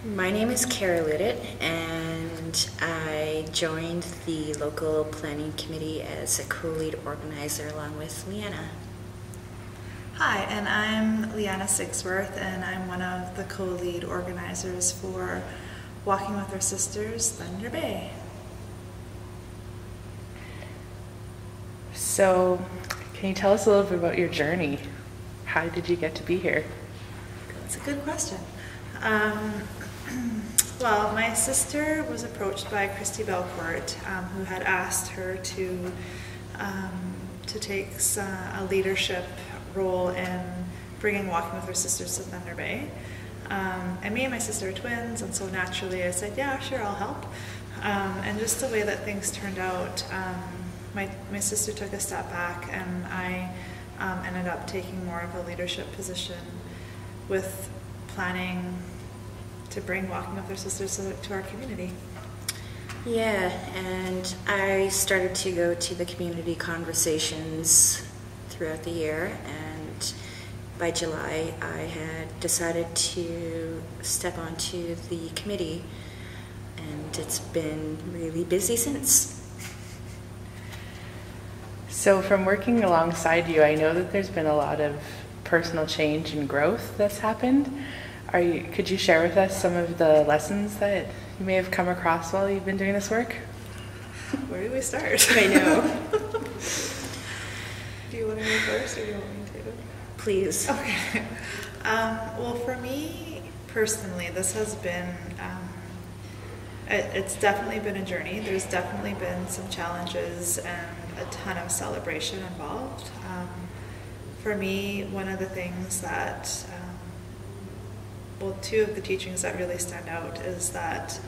My name is Louttit, and I joined the local planning committee as a co-lead organizer along with Leanna. Hi, and I'm Leanna Sigsworth, and I'm one of the co-lead organizers for Walking with Our Sisters Thunder Bay. So, can you tell us a little bit about your journey? How did you get to be here? That's a good question. Well, my sister was approached by Christy Belcourt, who had asked her to take a leadership role in bringing Walking with Her Sisters to Thunder Bay. And me and my sister are twins, and so naturally I said, yeah, sure, I'll help. And just the way that things turned out, my sister took a step back, and I ended up taking more of a leadership position with planning to bring Walking with Our Sisters to our community. Yeah, and I started to go to the community conversations throughout the year, and by July I had decided to step onto the committee, and it's been really busy since. So, from working alongside you, I know that there's been a lot of personal change and growth that's happened. Could you share with us some of the lessons that you may have come across while you've been doing this work? Where do we start? I know. Do you want to go first, or do you want me to? Please. Okay. Well, for me personally, this has been, it's definitely been a journey. There's definitely been some challenges and a ton of celebration involved. For me, one of the things that, well, two of the teachings that really stand out is that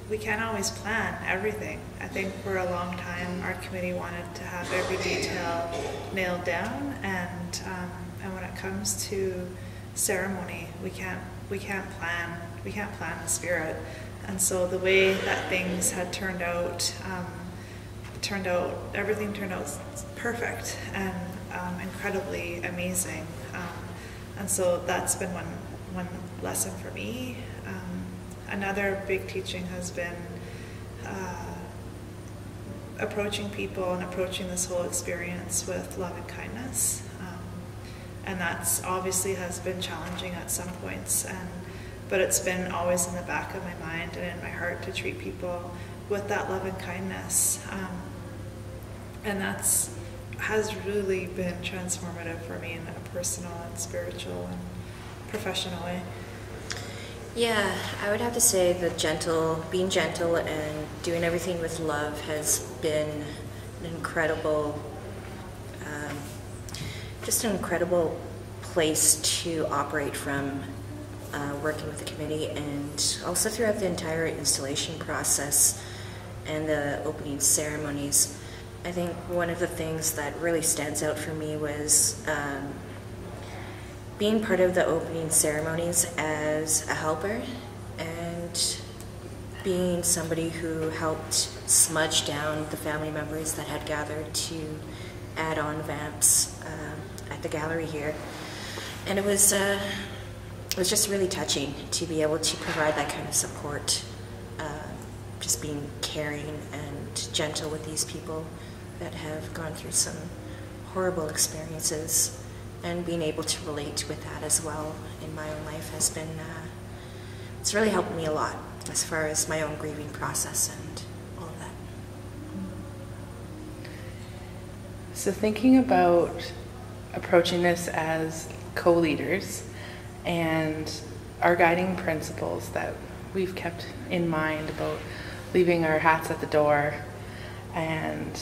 we can't always plan everything. I think for a long time our committee wanted to have every detail nailed down, and when it comes to ceremony, we can't plan the spirit. And so the way that things had turned out, everything turned out perfect and incredibly amazing. And so that's been one lesson for me. Another big teaching has been approaching people and approaching this whole experience with love and kindness. And that's obviously has been challenging at some points, but it's been always in the back of my mind and in my heart to treat people with that love and kindness. And has really been transformative for me in a personal and spiritual and professional way. Yeah, I would have to say that being gentle and doing everything with love has been an incredible, just an incredible place to operate from, working with the committee, and also throughout the entire installation process and the opening ceremonies. I think one of the things that really stands out for me was being part of the opening ceremonies as a helper, and being somebody who helped smudge down the family members that had gathered to add on vamps at the gallery here. And it was just really touching to be able to provide that kind of support, just being caring and gentle with these people that have gone through some horrible experiences, and being able to relate with that as well in my own life has been, it's really helped me a lot as far as my own grieving process and all of that. So, thinking about approaching this as co-leaders and our guiding principles that we've kept in mind about leaving our hats at the door, and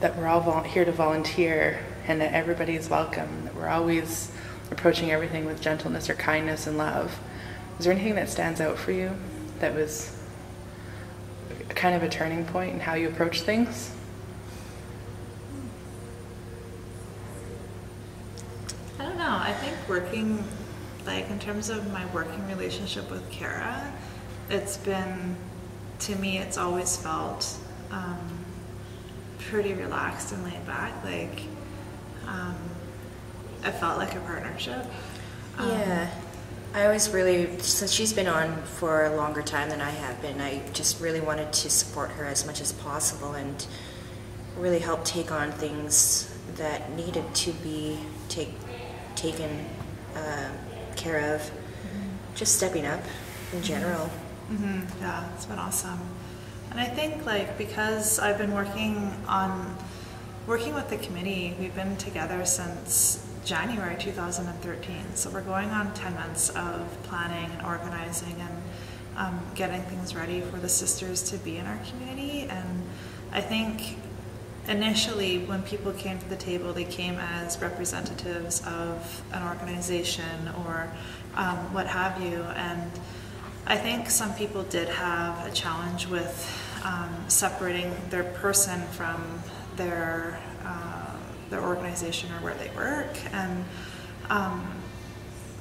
that we're all here to volunteer, and that everybody is welcome, that we're always approaching everything with gentleness or kindness and love. Is there anything that stands out for you that was kind of a turning point in how you approach things? I don't know. I think working, like in terms of my working relationship with Kara, it's been, to me, it's always felt pretty relaxed and laid back. Like, it felt like a partnership. Yeah. I always really, since she's been on for a longer time than I have been, I just really wanted to support her as much as possible and really help take on things that needed to be taken care of. Just stepping up in general. Yeah, it's been awesome. And I think like because I've been working with the committee, we've been together since January 2013, so we're going on 10 months of planning and organizing and getting things ready for the sisters to be in our community. And I think initially when people came to the table, they came as representatives of an organization or what have you, and I think some people did have a challenge with separating their person from their organization or where they work, and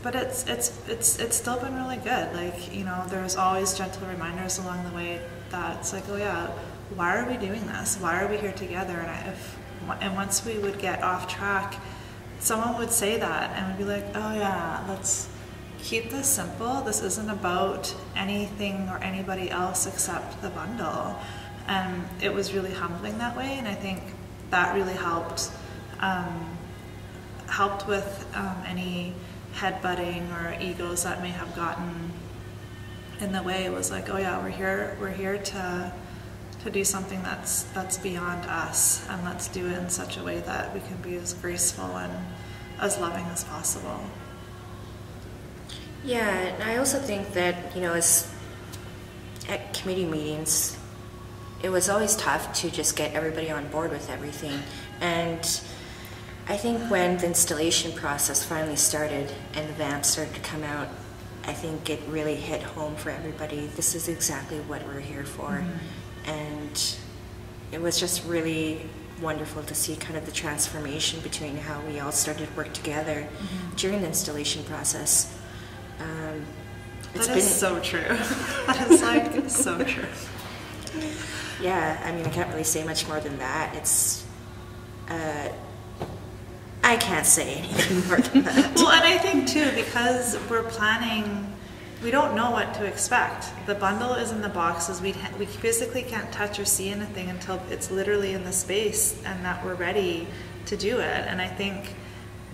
but it's still been really good. Like, you know, there's always gentle reminders along the way that it's like, oh yeah, why are we doing this? Why are we here together? And once we would get off track, someone would say that, and we'd be like, oh yeah, let's keep this simple. This isn't about anything or anybody else except the bundle. And it was really humbling that way, and I think that really helped with any headbutting or egos that may have gotten in the way. It was like, oh yeah, we're here to do something that's beyond us, and let's do it in such a way that we can be as graceful and as loving as possible. Yeah, and I also think that, you know, as at committee meetings, it was always tough to just get everybody on board with everything. And I think when the installation process finally started and the vamps started to come out, I think it really hit home for everybody. This is exactly what we're here for. And it was just really wonderful to see kind of the transformation between how we all started to work together during the installation process. That is so true. That is like so true. Yeah, I mean, I can't really say much more than that. It's, I can't say anything more than that. Well, and I think too, because we're planning, we don't know what to expect. The bundle is in the boxes. We physically can't touch or see anything until it's literally in the space and that we're ready to do it. And I think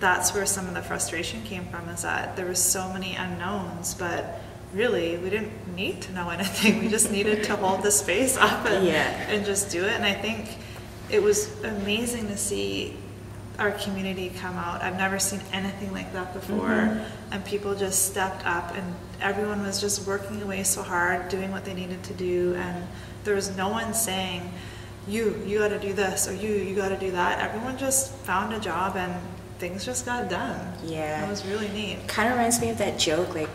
that's where some of the frustration came from, is that there were so many unknowns, but really we didn't need to know anything. We just needed to hold the space up and just do it. And I think it was amazing to see our community come out. I've never seen anything like that before. And people just stepped up, and everyone was just working away so hard, doing what they needed to do. And there was no one saying, you got to do this, or you got to do that. Everyone just found a job and things just got done. Yeah. It was really neat. Kind of reminds me of that joke, like,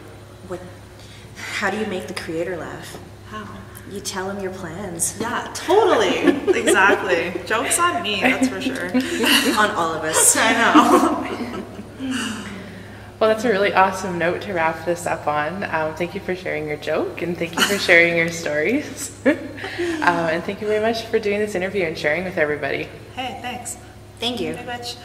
how do you make the creator laugh? How? You tell him your plans. Yeah, totally. Exactly. Joke's on me, that's for sure. On all of us. I know. Well, that's a really awesome note to wrap this up on. Thank you for sharing your joke, and thank you for sharing your stories. And thank you very much for doing this interview and sharing with everybody. Hey, thanks. Thank you. Very much.